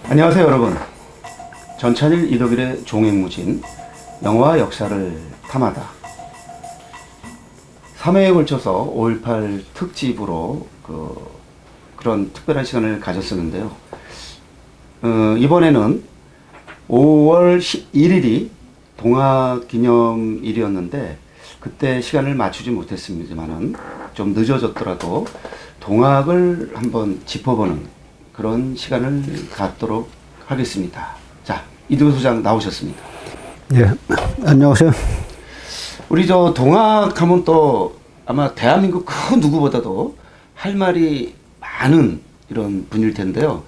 안녕하세요 여러분. 전찬일 이덕일의 종횡무진 영화 역사를 탐하다 3회에 걸쳐서 5.18 특집으로 그런 특별한 시간을 가졌었는데요. 이번에는 5월 11일이 동학기념일이었는데 그때 시간을 맞추지 못했습니다만은 좀 늦어졌더라도 동학을 한번 짚어보는 그런 시간을 갖도록 하겠습니다. 자, 이두호 소장 나오셨습니다. 예, 안녕하세요. 우리 동학하면 또 아마 대한민국 그 누구보다도 할 말이 많은 이런 분일 텐데요.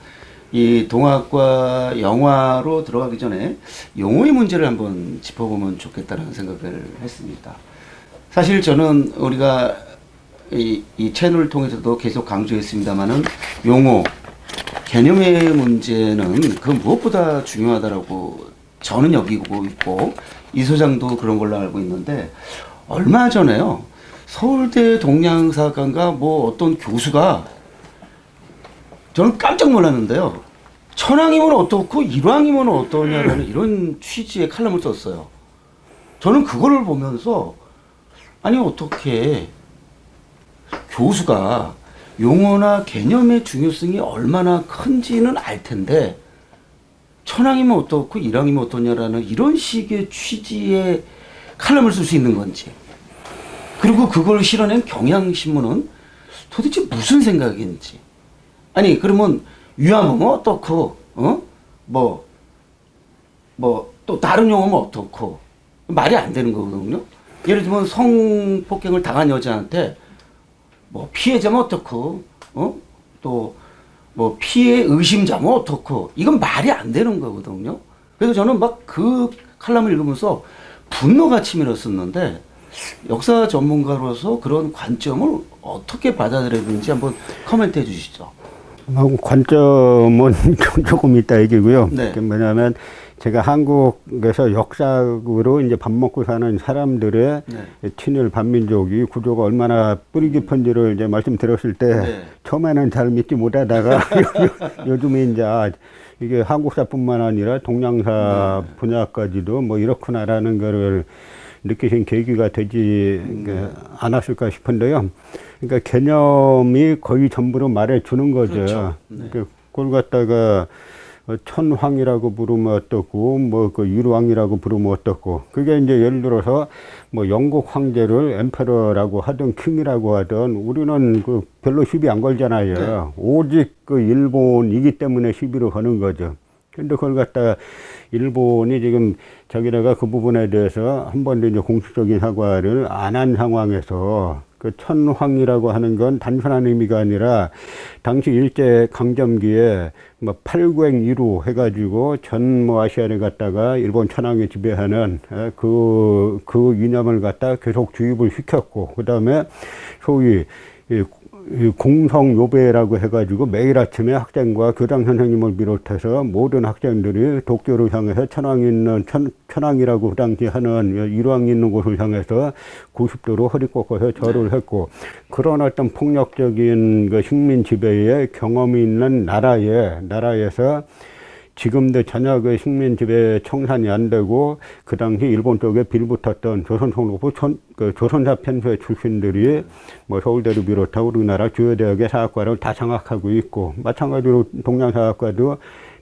이 동학과 영화로 들어가기 전에 용어의 문제를 한번 짚어보면 좋겠다는 생각을 했습니다. 사실 저는 우리가 이 채널을 통해서도 계속 강조했습니다만은 용어, 개념의 문제는 그 무엇보다 중요하다라고 저는 여기고 있고 이 소장도 그런 걸로 알고 있는데 얼마 전에요. 서울대 동양사관과 뭐 어떤 교수가 저는 깜짝 놀랐는데요. 천왕이면 어떻고 일왕이면 어떠냐라는 이런 취지의 칼럼을 썼어요. 저는 그거를 보면서 아니 어떻게 교수가 용어나 개념의 중요성이 얼마나 큰지는 알 텐데 천왕이면 어떻고 일왕이면 어떠냐라는 이런 식의 취지의 칼럼을 쓸 수 있는 건지, 그리고 그걸 실어낸 경향신문은 도대체 무슨 생각인지. 아니 그러면 위안부는 어떻고 또 다른 용어는 어떻고 말이 안 되는 거거든요. 예를 들면 성폭행을 당한 여자한테 뭐 피해자면 어떻고 또 뭐 피해 의심자면 어떻고 이건 말이 안 되는 거거든요. 그래서 저는 막 그 칼럼을 읽으면서 분노가 치밀었었는데 역사 전문가로서 그런 관점을 어떻게 받아들여야 되는지 한번 코멘트 해 주시죠. 관점은 조금 있다 얘기고요. 네. 뭐냐면 제가 한국에서 역사적으로 이제 밥 먹고 사는 사람들의 친일 반민족이 구조가 얼마나 뿌리 깊은지를 이제 말씀드렸을 때 처음에는 잘 믿지 못하다가 요즘에 이제 이게 한국사뿐만 아니라 동양사 분야까지도 뭐 이렇구나라는 거를 느끼신 계기가 되지 않았을까 싶은데요. 그러니까 개념이 거의 전부로 말해 주는 거죠. 그렇죠. 그걸 갖다가 천황이라고 부르면 어떻고, 뭐 그 일왕이라고 부르면 어떻고. 그게 이제 예를 들어서 뭐 영국 황제를 엠페러라고 하든 킹이라고 하든 우리는 그 별로 시비 안 걸잖아요. 네. 오직 그 일본이기 때문에 시비를 거는 거죠. 근데 그걸 갖다 일본이 지금 자기네가 그 부분에 대해서 한 번도 이제 공식적인 사과를 안 한 상황에서 그 천황이라고 하는 건 단순한 의미가 아니라 당시 일제 강점기에 뭐 팔구행이루 해가지고 전 뭐 아시아를 갖다가 일본 천황이 지배하는 그 이념을 갖다 계속 주입을 시켰고, 그 다음에 소위 공성요배라고 해가지고 매일 아침에 학생과 교장 선생님을 비롯해서 모든 학생들이 도쿄를 향해서 천황이라고 그 당시 하는 일왕이 있는 곳을 향해서 90도로 허리 꺾어서 절을 했고, 그런 어떤 폭력적인 그 식민 지배의 경험이 있는 나라에서 지금도 전혀 그 식민 지배 청산이 안 되고 그 당시 일본 쪽에 빌붙었던 조선총독부 조선사 편수의 출신들이 뭐 서울대를 비롯하고 우리나라 주요 대학의 사학과를 다 장악하고 있고, 마찬가지로 동양사학과도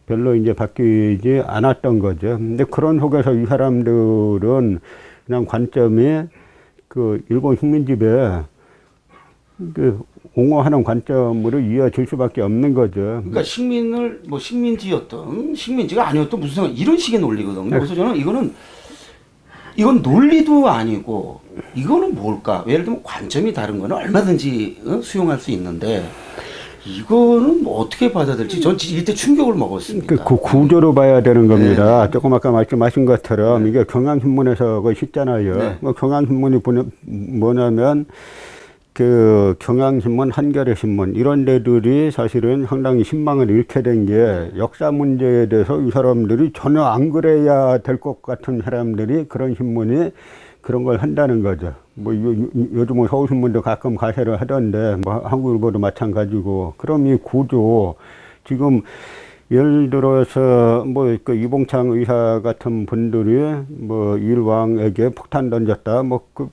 별로 이제 바뀌지 않았던 거죠. 근데 그런 속에서 이 사람들은 그냥 관점이 그 일본 식민 지배 옹호하는 관점으로 이어질 수밖에 없는 거죠. 그러니까 식민을 뭐 식민지였던 식민지가 아니었던 무슨 상관 이런 식의 논리거든요. 그래서 저는 이건 논리도 아니고 이거는 뭘까? 예를 들면 관점이 다른 거는 얼마든지 수용할 수 있는데 이거는 뭐 어떻게 받아들일지 전 이때 충격을 먹었습니다. 그 구조로 봐야 되는 겁니다. 조금 아까 말씀하신 것처럼 이게 경향신문에서 그 싣잖아요. 뭐 경향신문이 뭐냐면 그 경향신문, 한겨레신문 이런 데들이 사실은 상당히 신망을 잃게 된 게 역사 문제에 대해서 이 사람들이 전혀 안 그래야 될 것 같은 사람들이 그런 신문이 그런 걸 한다는 거죠. 뭐 요즘은 서울신문도 가끔 가세를 하던데 뭐 한국일보도 마찬가지고. 그럼 이 구조 지금 예를 들어서 뭐 그 이봉창 의사 같은 분들이 뭐 일왕에게 폭탄 던졌다 뭐 그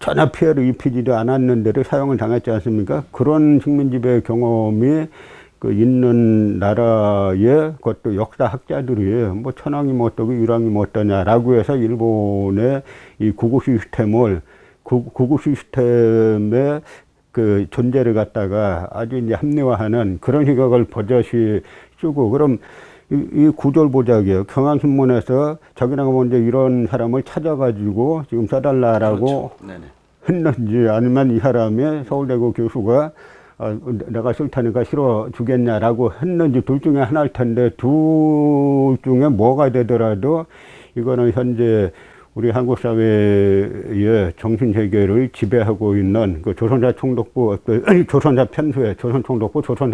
전혀 피해를 입히지도 않았는데도 사형을 당했지 않습니까? 그런 식민지배 경험이 그 있는 나라에 그것도 역사학자들이 뭐 천황이 뭐 어떠고 일왕이 뭐 어떠냐라고 해서 일본의 이 구구 시스템의 그 존재를 갖다가 아주 이제 합리화하는 그런 시각을 버젓이 쓰고, 그럼 이 구절 보자기요. 경향신문에서 자기네가 먼저 이런 사람을 찾아가지고 지금 써달라라고 그렇죠. 네네. 했는지, 아니면 이 사람이 서울대고 교수가 내가 싫다니까 실어 주겠냐라고 했는지, 둘 중에 하나일 텐데, 둘 중에 뭐가 되더라도 이거는 현재 우리 한국 사회의 정신 세계를 지배하고 있는 그 조선자 총독부, 조선자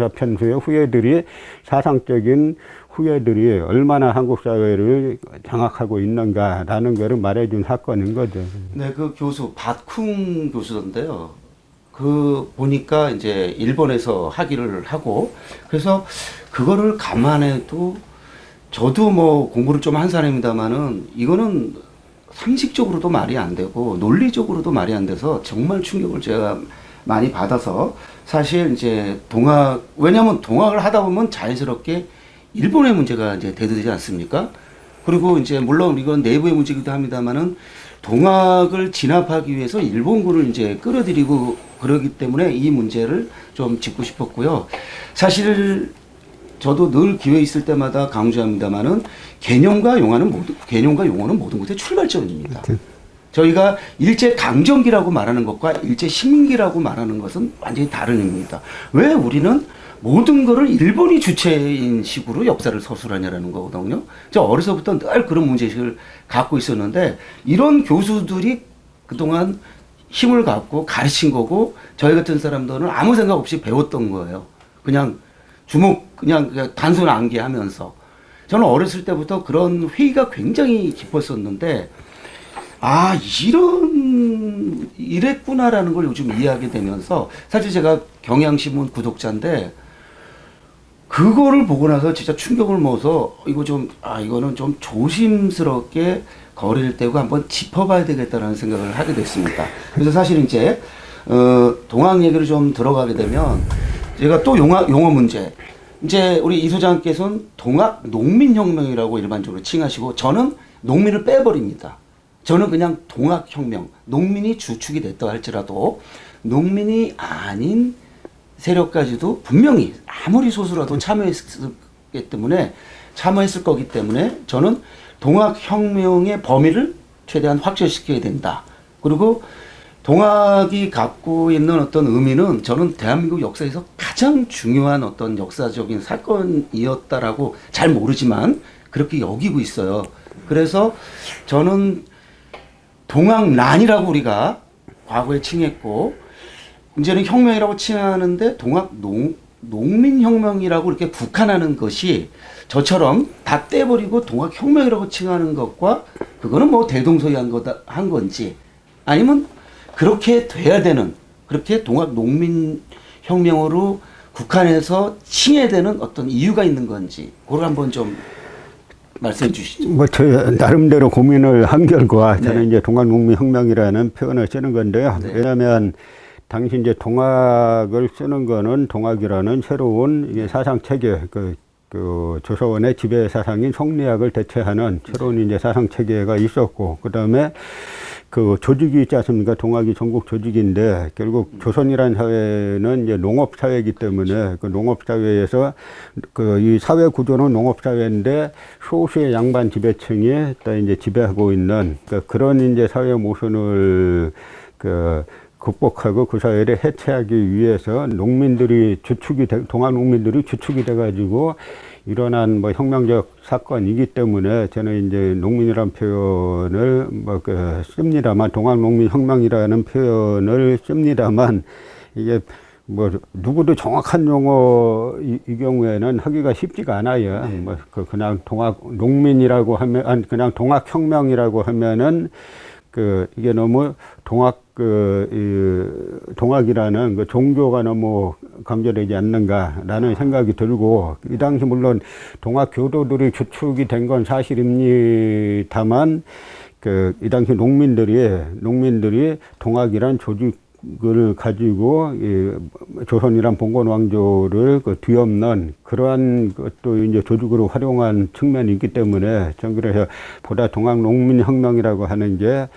편수의 후예들이, 사상적인 후예들이 얼마나 한국 사회를 장악하고 있는가라는 것을 말해준 사건인 거죠. 네, 그 교수 박쿵 교수던데요. 그 보니까 이제 일본에서 학위를 하고, 그래서 그거를 감안해도 저도 뭐 공부를 좀 한 사람입니다만은 이거는 상식적으로도 말이 안 되고 논리적으로도 말이 안 돼서 정말 충격을 제가 많이 받아서, 사실 이제 왜냐하면 동학을 하다 보면 자연스럽게 일본의 문제가 이제 대두되지 않습니까? 그리고 이제 물론 이건 내부의 문제이기도 합니다만은 동학을 진압하기 위해서 일본군을 이제 끌어들이고 그러기 때문에 이 문제를 좀 짚고 싶었고요. 사실 저도 늘 기회 있을 때마다 강조합니다만은 개념과 용어는 모든 것의 출발점입니다. 저희가 일제 강점기라고 말하는 것과 일제 식민기라고 말하는 것은 완전히 다른 의미입니다. 왜 우리는 모든 거를 일본이 주체인 식으로 역사를 서술하냐라는 거거든요. 저 어려서부터 늘 그런 문제의식을 갖고 있었는데, 이런 교수들이 그동안 힘을 갖고 가르친 거고, 저희 같은 사람들은 아무 생각 없이 배웠던 거예요. 그냥 단순 암기하면서. 저는 어렸을 때부터 그런 회의가 굉장히 깊었었는데, 이랬구나라는 걸 요즘 이해하게 되면서, 사실 제가 경향신문 구독자인데, 그거를 보고 나서 진짜 충격을 먹어서, 이거는 좀 조심스럽게 거리를 떼고 한번 짚어봐야 되겠다라는 생각을 하게 됐습니다. 그래서 사실 이제, 동학 얘기를 좀 들어가게 되면, 제가 또 용어 문제. 이제 우리 이 소장께서는 동학 농민혁명이라고 일반적으로 칭하시고, 저는 농민을 빼버립니다. 저는 그냥 동학혁명, 농민이 주축이 됐다 할지라도 농민이 아닌 세력까지도 분명히 아무리 소수라도 참여했을 거기 때문에 저는 동학혁명의 범위를 최대한 확대시켜야 된다. 그리고 동학이 갖고 있는 어떤 의미는 저는 대한민국 역사에서 가장 중요한 어떤 역사적인 사건이었다라고 잘 모르지만 그렇게 여기고 있어요. 그래서 저는 동학난이라고 우리가 과거에 칭했고, 이제는 혁명이라고 칭하는데 농민혁명이라고 이렇게 국한하는 것이, 저처럼 다 떼버리고 동학혁명이라고 칭하는 것과 그거는 뭐 대동소이한 건지, 아니면 그렇게 돼야 되는, 그렇게 동학농민혁명으로 국한해서 칭해야 되는 어떤 이유가 있는 건지, 그걸 한번 좀 말씀해 주시죠. 뭐, 저, 나름대로 고민을 한 결과, 저는 네. 이제 동학농민혁명이라는 표현을 쓰는 건데요. 네. 왜냐하면, 당시 이제 동학을 쓰는 거는 동학이라는 새로운 이게 사상체계, 그 조선의 지배 사상인 성리학을 대체하는 새로운 이제 사상체계가 있었고, 그 다음에 그 조직이 있지 않습니까? 동학이 전국 조직인데, 결국 조선이라는 사회는 이제 농업사회이기 때문에, 그 농업사회에서 이 사회 구조는 농업사회인데, 소수의 양반 지배층이 또 이제 지배하고 있는 그런 이제 사회 모순을 극복하고 그 사회를 해체하기 위해서 동학 농민들이 주축이 돼가지고 일어난 뭐 혁명적 사건이기 때문에 저는 이제 농민이라는 표현을 씁니다만, 동학농민혁명이라는 표현을 씁니다만, 이게 뭐 누구도 정확한 용어 이 경우에는 하기가 쉽지가 않아요. 네. 뭐 그냥 동학농민이라고 하면, 그냥 동학혁명이라고 하면은 이게 너무 동학 동학이라는 그 종교가 너무 강조되지 않는가라는 생각이 들고, 이 당시 물론 동학 교도들이 주축이 된 건 사실입니다만, 이 당시 농민들이 동학이란 조직을 가지고 조선이란 봉건 왕조를 뒤엎는 그러한 것도 이제 조직으로 활용한 측면이 있기 때문에, 전 그래서 보다 동학 농민혁명이라고 하는 게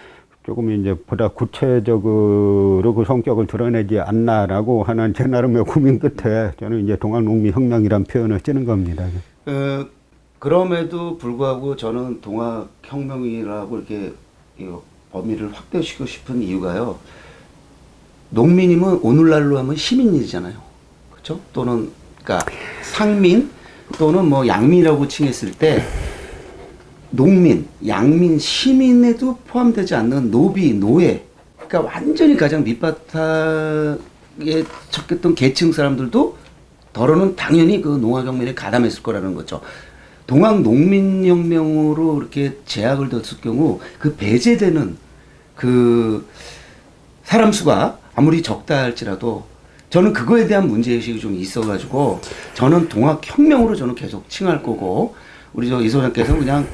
조금 이제 보다 구체적으로 그 성격을 드러내지 않나라고 하는 제 나름의 고민 끝에 저는 이제 동학 농민혁명이란 표현을 쓰는 겁니다. 그럼에도 불구하고 저는 동학혁명이라고 이렇게 이 범위를 확대시키고 싶은 이유가요. 농민이면 오늘날로 하면 시민이잖아요. 그렇죠? 또는 그러니까 상민 또는 뭐 양민이라고 칭했을 때 농민, 양민, 시민에도 포함되지 않는 노비, 노예, 그러니까 완전히 가장 밑바닥에 쳤던 계층 사람들도 더러는 당연히 그 농학혁명에 가담했을 거라는 거죠. 동학농민혁명으로 이렇게 제약을 뒀을 경우 그 배제되는 그 사람 수가 아무리 적다 할지라도 저는 그거에 대한 문제의식이 좀 있어가지고 저는 동학혁명으로 저는 계속 칭할 거고, 우리 이 소장께서는 그냥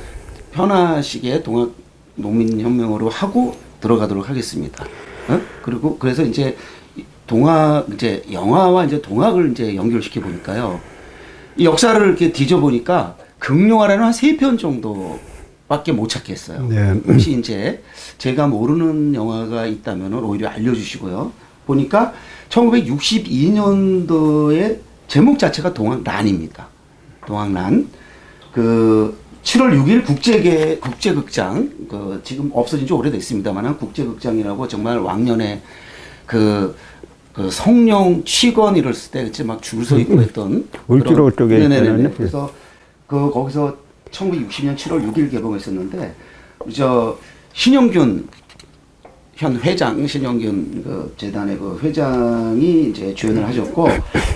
편하시게 동학농민혁명으로 하고 들어가도록 하겠습니다. 그리고 그래서 이제 이제 영화와 이제 동학을 이제 연결시켜 보니까요. 이 역사를 이렇게 뒤져보니까 극영화라는 한 3편 정도밖에 못 찾겠어요. 네. 혹시 이제 제가 모르는 영화가 있다면 오히려 알려주시고요. 보니까 1962년도의 제목 자체가 동학란입니다. 동학란. 7월 6일 국제극장, 지금 없어진 지 오래됐습니다만, 국제극장이라고 정말 왕년에 성령 취권 이랬을 때 그치 막 줄 서 있고 했던 울주로 쪽에 있잖아요. 그래서 거기서 1960년 7월 6일 개봉했었는데, 신영균 현 회장, 신영균 재단의 회장이 이제 주연을 하셨고,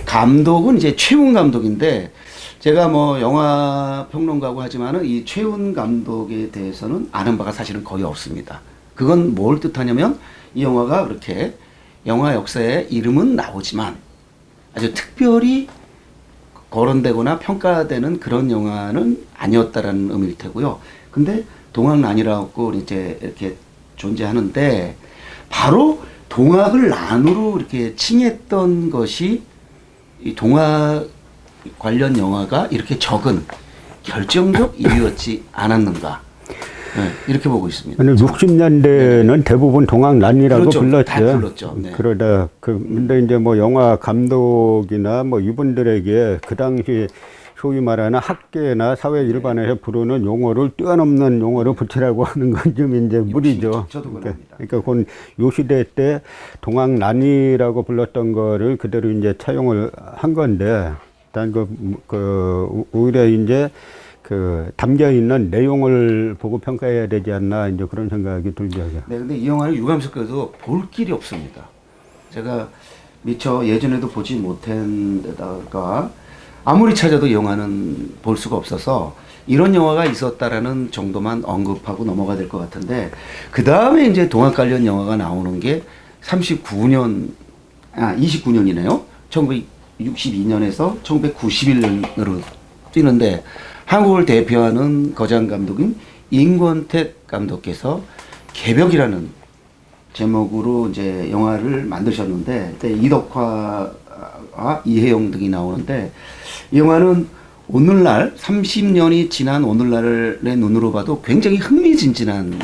감독은 이제 최훈 감독인데, 제가 뭐 영화 평론가고 하지만은 이 최훈 감독에 대해서는 아는 바가 사실은 거의 없습니다. 그건 뭘 뜻하냐면, 이 영화가 그렇게 영화 역사에 이름은 나오지만 아주 특별히 거론되거나 평가되는 그런 영화는 아니었다라는 의미일 테고요. 근데 동학란이라고 이제 이렇게 존재하는데, 바로 동학을 란으로 이렇게 칭했던 것이 이 동학 관련 영화가 이렇게 적은 결정적 이유였지 않았는가. 네, 이렇게 보고 있습니다. 60년대는 대부분 동학란이라고 그렇죠. 불렀죠. 다 불렀죠. 네. 그러다 근데 이제 뭐 영화 감독이나 뭐 이분들에게 그 당시 소위 말하는 학계나 사회 일반에서 부르는 용어를 뛰어넘는 용어를 붙이라고 하는 건 좀 이제 무리죠. 저도 그럽니다. 그러니까 요 시대 때 동학란이라고 불렀던 거를 그대로 이제 차용을 한 건데, 일단 오히려 이제 담겨 있는 내용을 보고 평가해야 되지 않나, 이제 그런 생각이 들죠. 네, 근데 이 영화는 유감스럽게도 볼 길이 없습니다. 제가 미처 예전에도 보지 못한 데다가 아무리 찾아도 영화는 볼 수가 없어서 이런 영화가 있었다라는 정도만 언급하고 넘어가야 될 것 같은데, 그 다음에 이제 동학 관련 영화가 나오는 게 29년이네요. 1962년에서 1991년으로 뛰는데, 한국을 대표하는 거장 감독인 임권택 감독께서 개벽이라는 제목으로 이제 영화를 만드셨는데, 그때 이덕화와 이혜영 등이 나오는데, 이 영화는 오늘날 30년이 지난 오늘날의 눈으로 봐도 굉장히 흥미진진한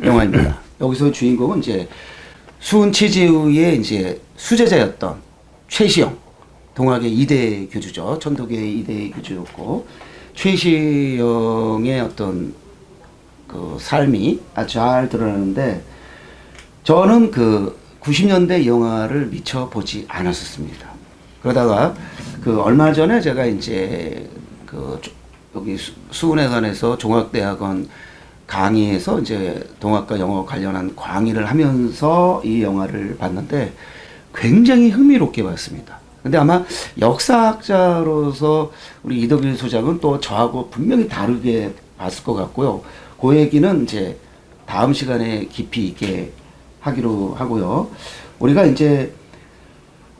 영화입니다. 여기서 주인공은 이제 수은 최재우의 이제 수제자였던 최시영, 동학의 2대 교주죠. 천도교의 2대 교주였고, 최시영의 어떤 삶이 아주 잘 드러나는데, 저는 90년대 영화를 미처 보지 않았었습니다. 그러다가 얼마 전에 제가 이제 여기 수은회관에서 종합대학원 강의에서 이제 동학과 영어 관련한 강의를 하면서 이 영화를 봤는데 굉장히 흥미롭게 봤습니다. 근데 아마 역사학자로서 우리 이덕일 소장은 또 저하고 분명히 다르게 봤을 것 같고요. 그 얘기는 이제 다음 시간에 깊이 있게 하기로 하고요. 우리가 이제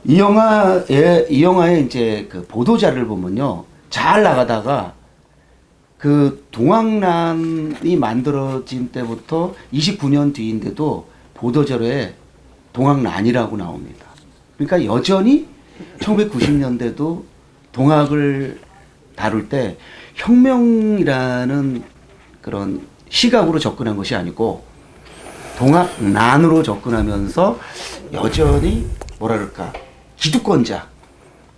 이 영화의 이제 그 보도자를 보면요. 잘 나가다가 그 동학난이 만들어진 때부터 29년 뒤인데도 보도자료에 동학난이라고 나옵니다. 그러니까 여전히 1990년대도 동학을 다룰 때 혁명이라는 그런 시각으로 접근한 것이 아니고 동학난으로 접근하면서 여전히 뭐라 그럴까 기득권자,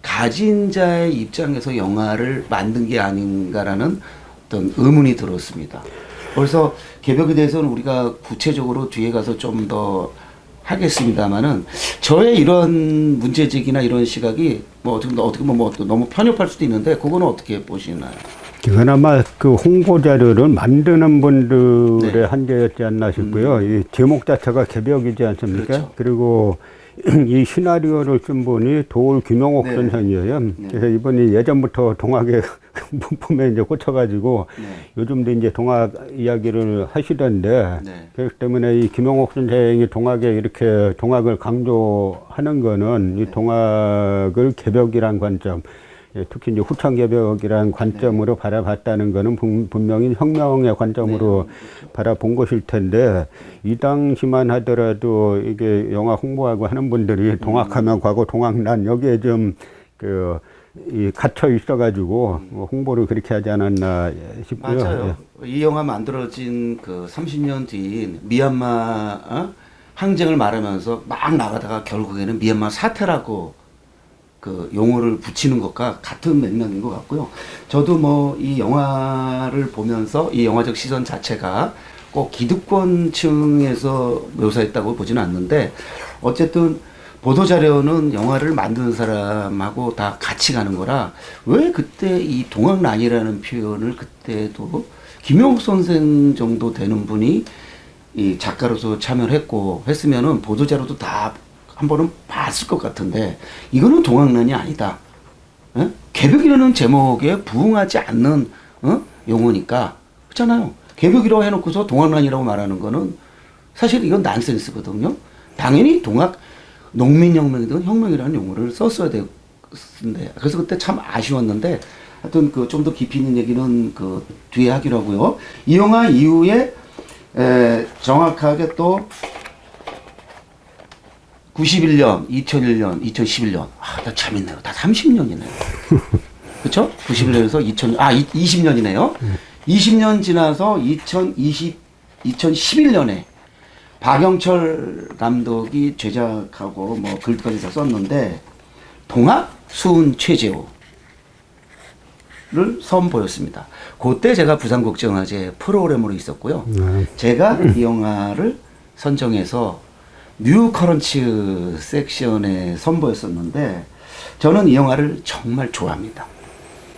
가진 자의 입장에서 영화를 만든 게 아닌가라는 어떤 의문이 들었습니다. 그래서 개벽에 대해서는 우리가 구체적으로 뒤에 가서 좀 더 하겠습니다만은 저의 이런 문제제기나 이런 시각이 뭐 어떻게 뭐 너무 편협할 수도 있는데 그거는 어떻게 보시나요? 그나마 그 홍보 자료를 만드는 분들의 네. 한계였지 않나 싶고요. 이 제목 자체가 개벽이지 않습니까? 그렇죠. 그리고 이 시나리오를 쓴 분이 도울 김용옥 네. 선생이에요. 네. 그래서 이분이 예전부터 동학의 문품에 이제 꽂혀가지고 네. 요즘도 이제 동학 이야기를 하시던데 네. 그렇기 때문에 이 김용옥 선생이 동학에 이렇게 동학을 강조하는 거는 이 동학을 개벽이란 관점, 예, 특히 이제 후천 개벽이란 관점으로 바라봤다는 거는 분명히 혁명의 관점으로 바라본 것일 텐데 이 당시만 하더라도 이게 영화 홍보하고 하는 분들이 동학하면 과거 동학난 여기에 좀 이 갇혀 있어가지고 뭐 홍보를 그렇게 하지 않았나 싶고요. 맞아요. 이 영화 만들어진 그 30년 뒤인 미얀마 항쟁을 말하면서 막 나가다가 결국에는 미얀마 사태라고 그 용어를 붙이는 것과 같은 맥락인 것 같고요. 저도 뭐 이 영화를 보면서 이 영화적 시선 자체가 꼭 기득권층에서 묘사했다고 보지는 않는데 어쨌든 보도자료는 영화를 만드는 사람하고 다 같이 가는 거라 왜 그때 이 동학난이라는 표현을 그때도 김용옥 선생 정도 되는 분이 이 작가로서 참여를 했고 했으면은 보도자료도 다 한 번은 봤을 것 같은데 이거는 동학난이 아니다. 에? 개벽이라는 제목에 부응하지 않는 용어니까 그렇잖아요. 개벽이라고 해놓고서 동학난이라고 말하는 거는 사실 이건 난센스거든요. 당연히 농민혁명이든 혁명이라는 용어를 썼어야 되는데 그래서 그때 참 아쉬웠는데 하여튼 그 좀 더 깊이 있는 얘기는 그 뒤에 하기로 하고요. 이 영화 이후에 정확하게 또 91년, 2001년, 2011년. 다 참 있네요. 다 30년이네요. 그쵸? 91년에서 20년이네요. 20년 지나서 2011년에 박영철 감독이 제작하고 뭐 글까지 다 썼는데 동학 수은 최재호를 선보였습니다. 그때 제가 부산국제영화제 프로그램으로 있었고요. 제가 이 영화를 선정해서 뉴 커런츠 섹션에 선보였었는데 저는 이 영화를 정말 좋아합니다.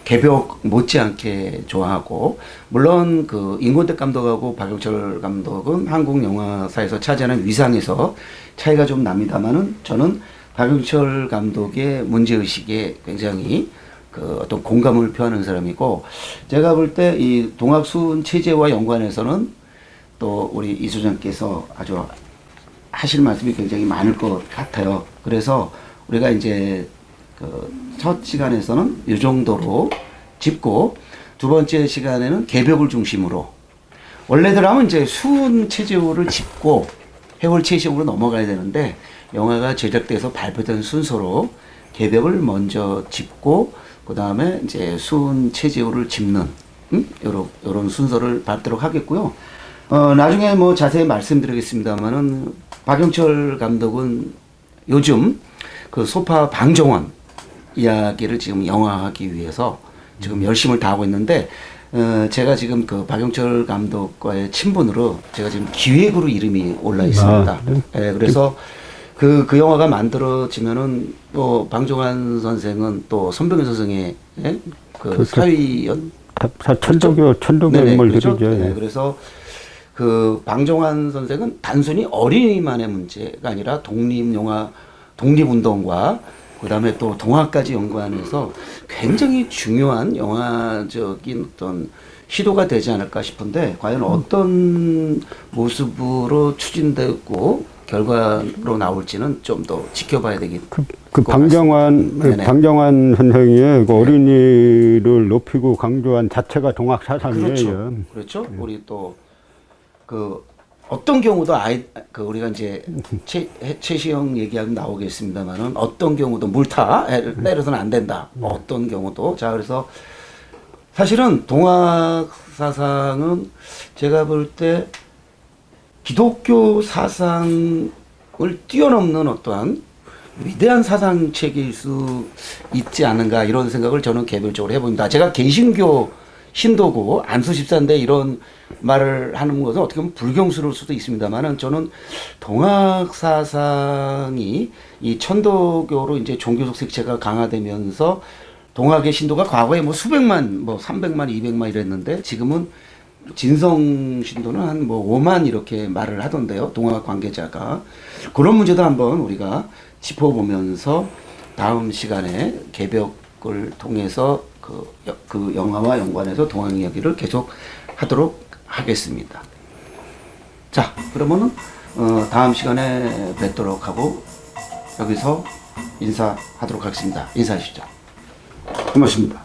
개벽 못지않게 좋아하고 물론 그 임권택 감독하고 박영철 감독은 한국 영화사에서 차지하는 위상에서 차이가 좀 납니다만은 저는 박영철 감독의 문제의식에 굉장히 그 어떤 공감을 표하는 사람이고 제가 볼 때 이 동학수은 체제와 연관해서는 또 우리 이 소장께서 아주 하실 말씀이 굉장히 많을 것 같아요. 그래서 우리가 이제 그 첫 시간에서는 이 정도로 짚고 두 번째 시간에는 개벽을 중심으로 원래대로 하면 이제 수은 체제호를 짚고 해월 체제호로 넘어가야 되는데 영화가 제작돼서 발표된 순서로 개벽을 먼저 짚고 그 다음에 이제 수은 체제호를 짚는 이런 순서를 밟도록 하겠고요. 나중에 뭐 자세히 말씀드리겠습니다만은 박영철 감독은 요즘 그 소파 방정원 이야기를 지금 영화화하기 위해서 지금 열심을 다하고 있는데 제가 지금 그 박영철 감독과의 친분으로 제가 지금 기획으로 이름이 올라 있습니다. 네, 그래서 그 영화가 만들어지면은 또 방정환 선생은 또 손병현 선생의 그 사위연 천도교 인물들이죠. 그렇죠? 네, 그래서 그 방정환 선생은 단순히 어린이만의 문제가 아니라 독립영화, 독립운동과 그 다음에 또 동화까지 연관해서 굉장히 중요한 영화적인 어떤 시도가 되지 않을까 싶은데 과연 어떤 모습으로 추진되고 결과로 나올지는 좀 더 지켜봐야 되겠. 그 네네. 방정환 선생의 그 어린이를 높이고 강조한 자체가 동학 사상이에요. 그렇죠. 그렇죠. 우리 또 그 어떤 경우도 우리가 이제 최시영 얘기하면 나오겠습니다만은 어떤 경우도 물타 때려서는 안 된다. 어떤 경우도 자 그래서 사실은 동학 사상은 제가 볼 때 기독교 사상을 뛰어넘는 어떠한 위대한 사상체계일 수 있지 않은가 이런 생각을 저는 개별적으로 해봅니다. 제가 개신교 신도고 안수집사인데 이런 말을 하는 것은 어떻게 보면 불경스러울 수도 있습니다만은 저는 동학 사상이 이 천도교로 이제 종교적 색채가 강화되면서 동학의 신도가 과거에 뭐 수백만, 뭐 300만, 200만 이랬는데 지금은 진성 신도는 한 뭐 5만 이렇게 말을 하던데요. 동학 관계자가. 그런 문제도 한번 우리가 짚어보면서 다음 시간에 개벽을 통해서 그 영화와 연관해서 동학 이야기를 계속 하도록 하겠습니다. 자, 그러면은 다음 시간에 뵙도록 하고 여기서 인사하도록 하겠습니다. 인사하시죠. 고맙습니다.